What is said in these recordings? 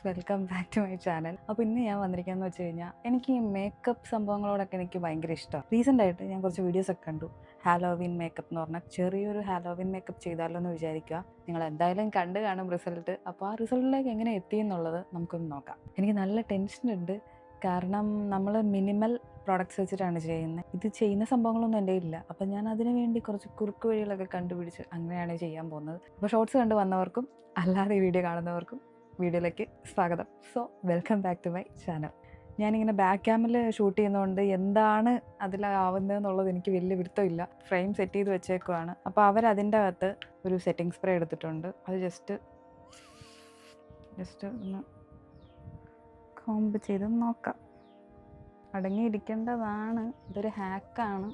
Welcome back to my channel. അപ്പോൾ ഇന്ന് ഞാൻ വന്നിരിക്കുകയെന്ന് വെച്ച് കഴിഞ്ഞാൽ എനിക്ക് ഈ മേക്കപ്പ് സംഭവങ്ങളോടൊക്കെ എനിക്ക് ഭയങ്കര ഇഷ്ടമാണ്. റീസെൻ്റായിട്ട് ഞാൻ കുറച്ച് വീഡിയോസൊക്കെ കണ്ടു. ഹാലോവിൻ മേക്കപ്പ് എന്ന് പറഞ്ഞാൽ ചെറിയൊരു ഹാലോവിൻ മേക്കപ്പ് ചെയ്താലോ എന്ന് വിചാരിക്കുക. നിങ്ങൾ എന്തായാലും കണ്ടു കാണും റിസൾട്ട്. അപ്പോൾ ആ റിസൾട്ടിലേക്ക് എങ്ങനെ എത്തി എന്നുള്ളത് നമുക്കൊന്ന് നോക്കാം. എനിക്ക് നല്ല ടെൻഷനുണ്ട്. കാരണം നമ്മൾ മിനിമൽ പ്രോഡക്റ്റ്സ് വെച്ചിട്ടാണ് ചെയ്യുന്നത്. ഇത് ചെയ്യുന്ന സംഭവങ്ങളൊന്നും എൻ്റെ ഇല്ല. അപ്പോൾ ഞാൻ അതിന് വേണ്ടി കുറച്ച് കുറുക്ക് വഴികളൊക്കെ കണ്ടുപിടിച്ച് അങ്ങനെയാണ് ചെയ്യാൻ പോകുന്നത്. അപ്പോൾ ഷോർട്സ് കണ്ട് വന്നവർക്കും അല്ലാതെ ഈ വീഡിയോ കാണുന്നവർക്കും വീഡിയോയിലേക്ക് സ്വാഗതം. So welcome back to my channel. ഞാനിങ്ങനെ ബാക്ക് ക്യാമിൽ ഷൂട്ട് ചെയ്യുന്നതുകൊണ്ട് എന്താണ് അതിലാവുന്നതെന്നുള്ളത് എനിക്ക് വലിയ പിടുത്തമില്ല. ഫ്രെയിം സെറ്റ് ചെയ്ത് വെച്ചേക്കുവാണ്. അപ്പോൾ അവരതിൻ്റെ അകത്ത് ഒരു സെറ്റിംഗ് സ്പ്രേ എടുത്തിട്ടുണ്ട്. അത് ജസ്റ്റ് ഒന്ന് കോംബ് ചെയ്ത് നോക്കാം. അടങ്ങിയിരിക്കേണ്ടതാണ്. ഇതൊരു ഹാക്കാണ്.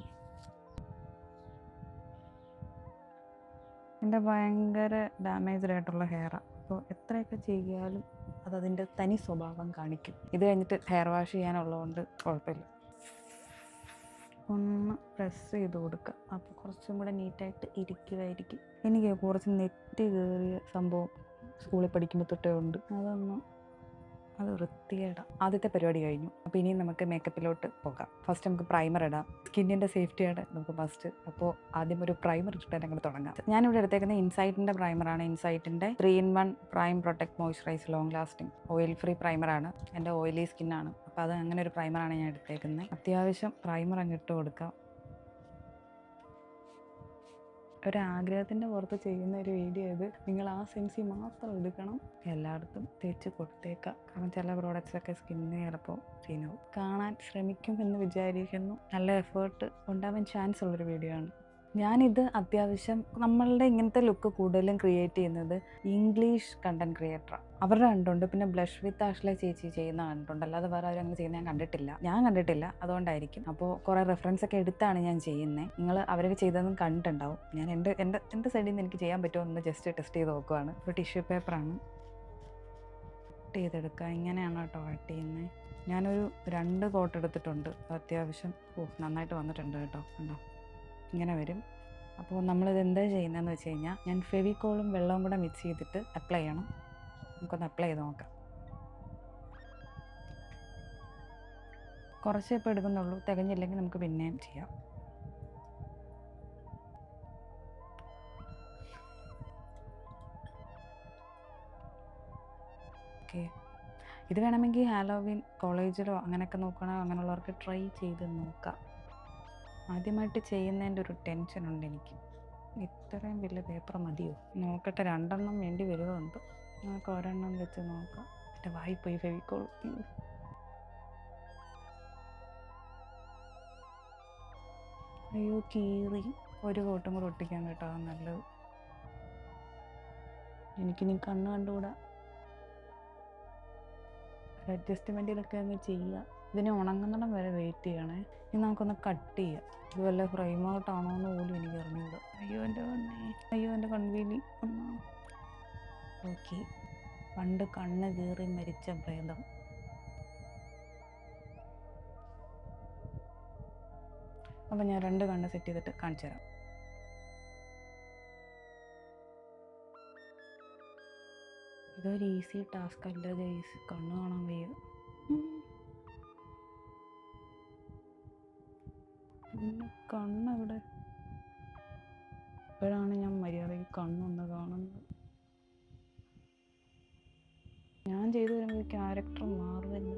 എൻ്റെ ഭയങ്കര ഡാമേജ്ഡ് ആയിട്ടുള്ള ഹെയറാണ്. അപ്പോൾ എത്രയൊക്കെ ചെയ്യാലും അതതിൻ്റെ തനി സ്വഭാവം കാണിക്കും. ഇത് കഴിഞ്ഞിട്ട് ഹെയർ വാഷ് ചെയ്യാനുള്ളതുകൊണ്ട് കുഴപ്പമില്ല. ഒന്ന് പ്രസ് ചെയ്ത് കൊടുക്കുക. അപ്പോൾ കുറച്ചും കൂടെ നീറ്റായിട്ട് ഇരിക്കുമായിരിക്കും. എനിക്ക് കുറച്ച് നെറ്റ് കയറിയ സംഭവം സ്കൂളിൽ പഠിക്കുമ്പോൾ തൊട്ടേ ഉണ്ട്. അത് വൃത്തികേടാം. ആദ്യത്തെ പരിപാടി കഴിഞ്ഞു. അപ്പോൾ ഇനി നമുക്ക് മേക്കപ്പിലോട്ട് പോകാം. ഫസ്റ്റ് നമുക്ക് പ്രൈമർ ഇടാം. സ്കിന്നിൻ്റെ സേഫ്റ്റിയാണ് നമുക്ക് ഫസ്റ്റ്. അപ്പോൾ ആദ്യം ഒരു പ്രൈമർ ഇട്ടിട്ട് ഞങ്ങൾ തുടങ്ങാം. ഞാനിവിടെ എടുത്തേക്കുന്നത് ഇൻസൈറ്റിൻ്റെ പ്രൈമറാണ്. ഇൻസൈറ്റിൻ്റെ 3-in-1 prime protect moisturise long lasting oil free പ്രൈമറാണ്. എൻ്റെ ഓയിലി സ്കിന്നാണ്. അപ്പോൾ അത് അങ്ങനെ ഒരു പ്രൈമറാണ് ഞാൻ എടുത്തേക്കുന്നത്. അത്യാവശ്യം പ്രൈമർ അങ്ങ് ഇട്ട് കൊടുക്കാം. ഒരാഗ്രഹത്തിൻ്റെ പുറത്ത് ചെയ്യുന്ന ഒരു വീഡിയോ ഇത്. നിങ്ങൾ ആ സെൻസിൽ മാത്രം എടുക്കണം. എല്ലായിടത്തും തേച്ച് കൊടുത്തേക്കാം. കാരണം ചില പ്രോഡക്റ്റ്സൊക്കെ സ്കിന്നിന് ചിലപ്പോൾ സീനാവും. കാണാൻ ശ്രമിക്കുമെന്ന് വിചാരിക്കുന്നു. നല്ല എഫേർട്ട് ഉണ്ടാവാൻ ചാൻസ് ഉള്ളൊരു വീഡിയോ ആണ്. ഞാനിത് അത്യാവശ്യം നമ്മളുടെ ഇങ്ങനത്തെ ലുക്ക് കൂടുതലും ക്രിയേറ്റ് ചെയ്യുന്നത് ഇംഗ്ലീഷ് കണ്ടൻറ് ക്രിയേറ്ററാണ്. അവരുടെ കണ്ടുണ്ട്. പിന്നെ ബ്ലഷ് വിത്ത് ആഷ്ലെ ചേച്ചി ചെയ്യുന്ന കണ്ടുണ്ട്. അല്ലാതെ വേറെ അവരങ്ങനെ ചെയ്യുന്നത് ഞാൻ കണ്ടിട്ടില്ല. അതുകൊണ്ടായിരിക്കും. അപ്പോൾ കുറേ റെഫറൻസ് ഒക്കെ എടുത്താണ് ഞാൻ ചെയ്യുന്നത്. നിങ്ങൾ അവരൊക്കെ ചെയ്തതെന്ന് കണ്ടിട്ടുണ്ടാവും. ഞാൻ എൻ്റെ സൈഡിൽ നിന്ന് എനിക്ക് ചെയ്യാൻ പറ്റുമോ എന്ന് ജസ്റ്റ് ടെസ്റ്റ് ചെയ്ത് നോക്കുവാണ്. ഒരു ടിഷ്യൂ പേപ്പറാണ് കട്ട് ചെയ്തെടുക്കുക. ഇങ്ങനെയാണ് കേട്ടോ കട്ട് ചെയ്യുന്നത്. ഞാനൊരു 2 കോട്ട് എടുത്തിട്ടുണ്ട്. അത്യാവശ്യം നന്നായിട്ട് വന്നിട്ടുണ്ട് കേട്ടോ. കണ്ടോ, ഇങ്ങനെ വരും. അപ്പോൾ നമ്മളിത് എന്താ ചെയ്യുന്നതെന്ന് വെച്ച് കഴിഞ്ഞാൽ, ഞാൻ ഫെവിക്കോളും വെള്ളവും കൂടെ മിക്സ് ചെയ്തിട്ട് അപ്ലൈ ചെയ്യണം. നമുക്കൊന്ന് അപ്ലൈ ചെയ്ത് നോക്കാം. കുറച്ചേ ഇപ്പോൾ എടുക്കുന്നുള്ളൂ. തികഞ്ഞില്ലെങ്കിൽ നമുക്ക് പിന്നെയും ചെയ്യാം. ഓക്കെ, ഇത് വേണമെങ്കിൽ ഹാലോവിൻ കോളേജിലോ അങ്ങനെയൊക്കെ നോക്കുകയാണെങ്കിൽ അങ്ങനെയുള്ളവർക്ക് ട്രൈ ചെയ്ത് നോക്കാം. ആദ്യമായിട്ട് ചെയ്യുന്നതിൻ്റെ ഒരു ടെൻഷനുണ്ട് എനിക്ക്. ഇത്രയും വലിയ പേപ്പർ മതിയോ നോക്കട്ടെ. 2 വേണ്ടി വരുമോ എന്തോ. നമുക്ക് ഒരെണ്ണം വെച്ച് നോക്കാം. എൻ്റെ വായി പോയി ഫെവിക്കോൾ. അയ്യോ, കീറി. ഒരു കോട്ടും കൂടെ ഒട്ടിക്കാൻ കേട്ടോ നല്ലത്. എനിക്കിനി കണ്ണ് കണ്ടുകൂടാ. അഡ്ജസ്റ്റ്മെൻറ്റിലൊക്കെ അങ്ങ് ചെയ്യുക. ഇതിനെ ഉണങ്ങുന്നിടം വരെ വെയിറ്റ് ചെയ്യണേ. ഇനി നമുക്കൊന്ന് കട്ട് ചെയ്യാം. ഇത് വല്ല ഫ്രെയിം ഔട്ടാണോ എന്ന് പോലും എനിക്ക് അറിഞ്ഞൂടാ. അയ്യോ എൻ്റെ കൺവീലി. ഓക്കെ, പണ്ട് കണ്ണ് കീറി മരിച്ച പ്രേതം. അപ്പം ഞാൻ 2 കണ്ണ് സെറ്റ് ചെയ്തിട്ട് കാണിച്ചു തരാം. ഇതൊരു ഈസി ടാസ്ക് അല്ല ഗൈസ്. കണ്ണ് കാണാൻ വയ്യ. പിന്നെ കണ്ണെവിടെ? ഇപ്പോഴാണ് ഞാൻ മര്യാദയ്ക്ക് കണ്ണൊന്ന് കാണുന്നത്. ഞാൻ ചെയ്തു വരുമ്പോൾ ക്യാരക്ടർ മാറുമല്ലോ.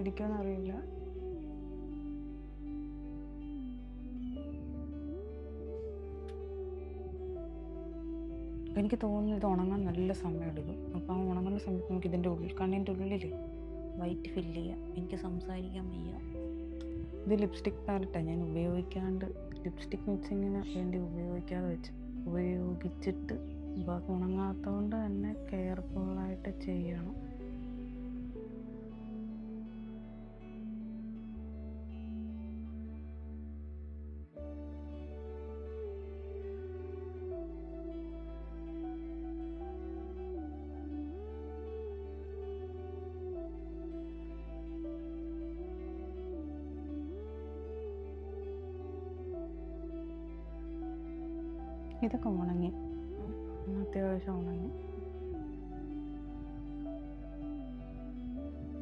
ഇരിക്കുമെന്നറിയില്ല. എനിക്ക് തോന്നുന്നു ഇത് ഉണങ്ങാൻ നല്ല സമയം എടുക്കും. അപ്പോൾ ആ ഉണങ്ങുന്ന സമയത്ത് നമുക്ക് ഇതിൻ്റെ കണ്ണിൻ്റെ ഉള്ളിൽ വൈറ്റ് ഫില്ല് ചെയ്യാം. എനിക്ക് സംസാരിക്കാൻ വയ്യ. ഇത് ലിപ്സ്റ്റിക് പാലറ്റാണ്. ഞാൻ ഉപയോഗിക്കാണ്ട് ലിപ്സ്റ്റിക് മിക്സിങ്ങിന് വേണ്ടി ഉപയോഗിച്ചിട്ട് ഇപ്പോൾ ഉണങ്ങാത്തതുകൊണ്ട് തന്നെ കെയർഫുള്ളായിട്ട് ചെയ്യണം. ഇതൊക്കെ ഉണങ്ങി, അത്യാവശ്യം ഉണങ്ങി.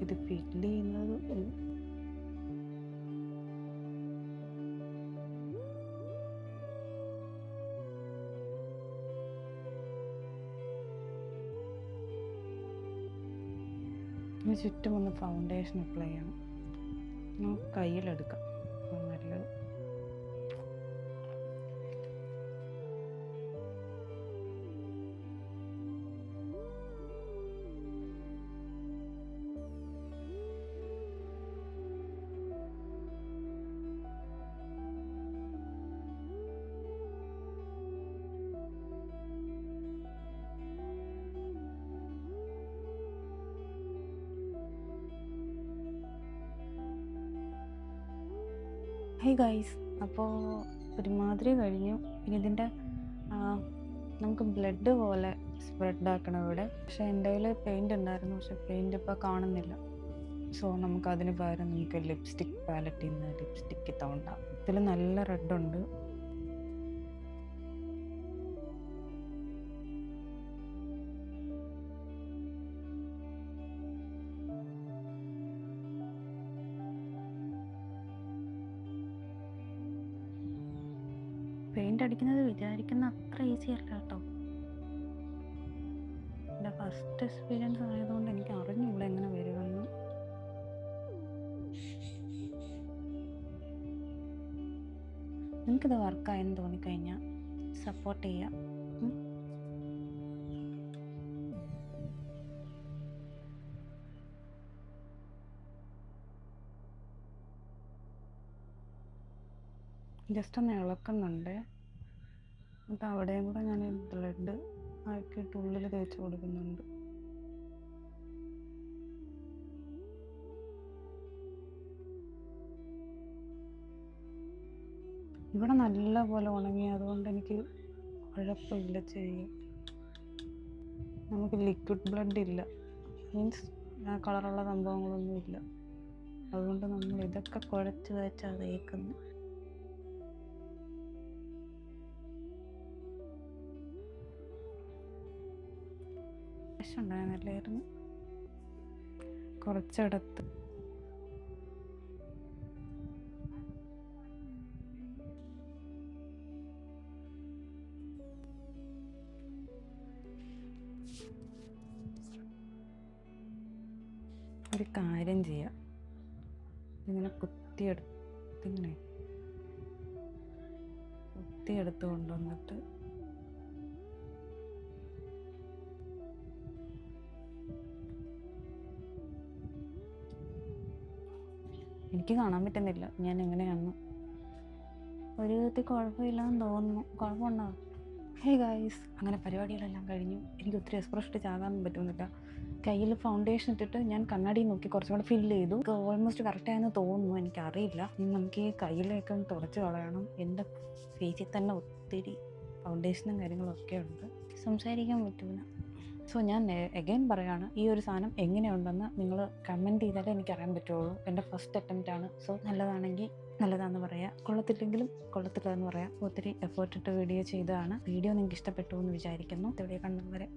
ഇത് ഫില്ല് ചെയ്യുന്നത് ചുറ്റും ഒന്ന് ഫൗണ്ടേഷൻ അപ്ലൈ ചെയ്യണം. നമുക്ക് കയ്യിലെടുക്കാം, നല്ലത്. ഹേ ഗൈസ്, അപ്പോൾ ഒരുമാതിരി കഴിഞ്ഞു. ഇനി ഇതിൻ്റെ നമുക്ക് ബ്ലഡ് പോലെ സ്പ്രെഡാക്കണം ഇവിടെ. പക്ഷേ എൻ്റെ കയ്യിൽ പെയിൻറ് ഉണ്ടായിരുന്നു, പക്ഷെ പെയിൻറ് ഇപ്പോൾ കാണുന്നില്ല. സോ നമുക്കതിന് പകരം നമുക്ക് ലിപ്സ്റ്റിക് പാലറ്റിൽ നിന്ന് ലിപ്സ്റ്റിക്ക് തോണ്ടാം. ഇതിൽ നല്ല റെഡുണ്ട്. പെയിൻ്റ് അടിക്കുന്നത് വിചാരിക്കുന്ന അത്ര ഈസി അല്ല കേട്ടോ. എൻ്റെ ഫസ്റ്റ് എക്സ്പീരിയൻസ് ആയതുകൊണ്ട് എനിക്ക് അറിഞ്ഞൂടെ എങ്ങനെ വരുമെന്ന്. നിങ്ങൾക്കിത് വർക്കായെന്ന് തോന്നിക്കഴിഞ്ഞാൽ സപ്പോർട്ട് ചെയ്യാം. ജസ്റ്റ് ഒന്ന് ഇളക്കുന്നുണ്ട്. എന്നിട്ട് അവിടെയും കൂടെ ഞാൻ ബ്ലഡ് ആക്കിയിട്ട് ഉള്ളിൽ തേച്ച് കൊടുക്കുന്നുണ്ട്. ഇവിടെ നല്ല പോലെ ഉണങ്ങി, അതുകൊണ്ട് എനിക്ക് കുഴപ്പമില്ല ചെയ്യും. നമുക്ക് ലിക്വിഡ് ബ്ലഡ് ഇല്ല, മീൻസ് ആ കളറുള്ള സംഭവങ്ങളൊന്നും ഇല്ല. അതുകൊണ്ട് നമ്മൾ ഇതൊക്കെ കുഴച്ച് വെച്ചാൽ തേക്കുന്നു. ഉണ്ടായിരുന്നില്ലായിരുന്നു കുറച്ചിടത്ത്. ഒരു കാര്യം ചെയ്യാം, ഇങ്ങനെ കുത്തിയെടുത്ത് കൊണ്ടുവന്നിട്ട് എനിക്ക് കാണാൻ പറ്റുന്നില്ല ഞാൻ എങ്ങനെയാണെന്ന്. ഒരു വിധത്തിൽ കുഴപ്പമില്ലാന്ന് തോന്നുന്നു. കുഴപ്പമുണ്ടാകും. ഹേ ഗൈസ്, അങ്ങനെ പരിപാടികളെല്ലാം കഴിഞ്ഞു. എനിക്ക് ഒത്തിരി എക്സ്പ്രഷൻ ഇട്ട് ചാകാനൊന്നും പറ്റുന്നില്ല. കയ്യിൽ ഫൗണ്ടേഷൻ ഇട്ടിട്ട് ഞാൻ കണ്ണാടി നോക്കി കുറച്ചും കൂടെ ഫില്ല് ചെയ്തു. ഓൾമോസ്റ്റ് കറക്റ്റായെന്ന് തോന്നുന്നു, എനിക്കറിയില്ല. നമുക്ക് ഈ കയ്യിലേക്ക് ഒന്ന് തുടച്ച് കളയണം. എൻ്റെ ഫേസിൽ തന്നെ ഒത്തിരി ഫൗണ്ടേഷനും കാര്യങ്ങളൊക്കെ ഉണ്ട്, സംസാരിക്കാൻ പറ്റില്ല. സോ ഞാൻ എഗെയിൻ പറയുകയാണ്, ഈ ഒരു സാധനം എങ്ങനെയുണ്ടെന്ന് നിങ്ങൾ കമൻറ്റ് ചെയ്താലേ എനിക്കറിയാൻ പറ്റുള്ളൂ. എൻ്റെ ഫസ്റ്റ് അറ്റംപ്റ്റ് ആണ്. സോ നല്ലതാണെങ്കിൽ നല്ലതാണെന്ന് പറയാം, കൊള്ളത്തില്ലെങ്കിലും കൊള്ളത്തില്ല എന്ന് പറയാം. ഒത്തിരി എഫേർട്ട് ഇട്ട് വീഡിയോ ചെയ്തതാണ്. വീഡിയോ നിങ്ങൾക്ക് ഇഷ്ടപ്പെട്ടു എന്ന് വിചാരിക്കുന്നു. വീഡിയോ കണ്ടവരെ